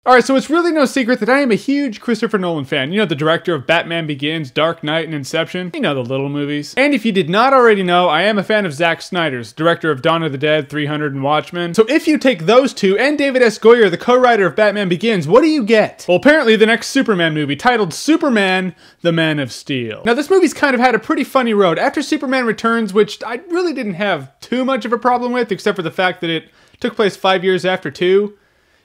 Alright, so it's really no secret that I am a huge Christopher Nolan fan. You know, the director of Batman Begins, Dark Knight, and Inception. You know, the little movies. And if you did not already know, I am a fan of Zack Snyder's, director of Dawn of the Dead, 300, and Watchmen. So if you take those two, and David S. Goyer, the co-writer of Batman Begins, what do you get? Well, apparently the next Superman movie, titled Superman, the Man of Steel. Now, this movie's kind of had a pretty funny road. After Superman Returns, which I really didn't have too much of a problem with, except for the fact that it took place 5 years after 2.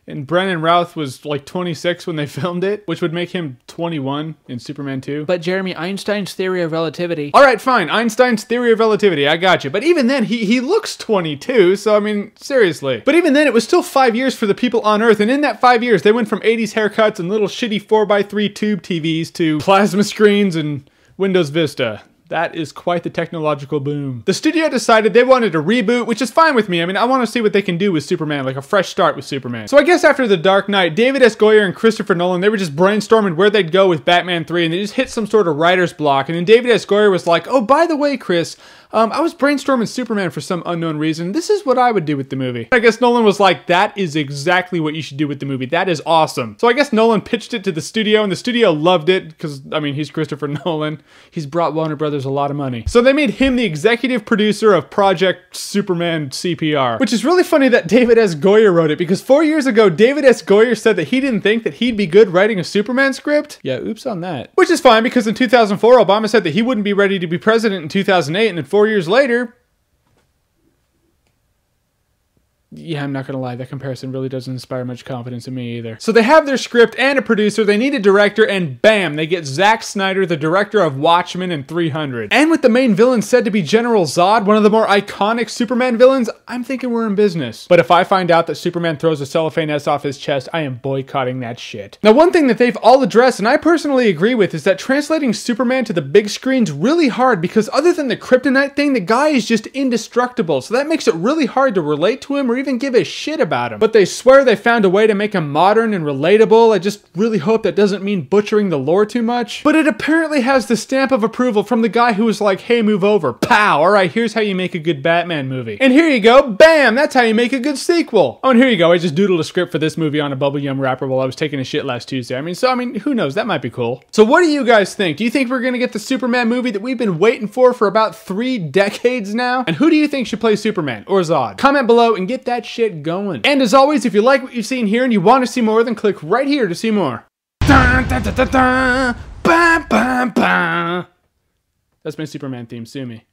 And Brennan Routh was like 26 when they filmed it, which would make him 21 in Superman 2. But Jeremy, Einstein's theory of relativity. Alright, fine. Einstein's theory of relativity. I got you. But even then, he looks 22, so I mean, seriously. But even then, it was still 5 years for the people on Earth, and in that 5 years, they went from 80s haircuts and little shitty 4x3 tube TVs to plasma screens and Windows Vista. That is quite the technological boom. The studio decided they wanted a reboot, which is fine with me. I mean, I want to see what they can do with Superman, like a fresh start with Superman. So I guess after The Dark Knight, David S. Goyer and Christopher Nolan, they were just brainstorming where they'd go with Batman 3, and they just hit some sort of writer's block. And then David S. Goyer was like, oh, by the way, Chris, I was brainstorming Superman for some unknown reason. This is what I would do with the movie. I guess Nolan was like, that is exactly what you should do with the movie. That is awesome. So I guess Nolan pitched it to the studio, and the studio loved it, because, I mean, he's Christopher Nolan. He's brought Warner Brothers a lot of money. So they made him the executive producer of Project Superman CPR, which is really funny that David S. Goyer wrote it, because 4 years ago, David S. Goyer said that he didn't think that he'd be good writing a Superman script. Yeah, oops on that. Which is fine, because in 2004, Obama said that he wouldn't be ready to be president in 2008, and then 4 years later... Yeah, I'm not gonna lie, that comparison really doesn't inspire much confidence in me either. So they have their script and a producer, they need a director, and bam, they get Zack Snyder, the director of Watchmen and 300. And with the main villain said to be General Zod, one of the more iconic Superman villains, I'm thinking we're in business. But if I find out that Superman throws a cellophane S off his chest, I am boycotting that shit. Now, one thing that they've all addressed, and I personally agree with, is that translating Superman to the big screen's really hard, because other than the kryptonite thing, the guy is just indestructible. So that makes it really hard to relate to him or even give a shit about him. But they swear they found a way to make him modern and relatable. I just really hope that doesn't mean butchering the lore too much. But it apparently has the stamp of approval from the guy who was like, hey, move over. Pow! Alright, here's how you make a good Batman movie. And here you go. Bam! That's how you make a good sequel. Oh, and here you go. I just doodled a script for this movie on a bubble gum wrapper while I was taking a shit last Tuesday. I mean, who knows? That might be cool. So what do you guys think? Do you think we're gonna get the Superman movie that we've been waiting for about 3 decades now? And who do you think should play Superman or Zod? Comment below and get that shit going. And as always, if you like what you've seen here and you want to see more, then click right here to see more. That's my Superman theme. Sue me.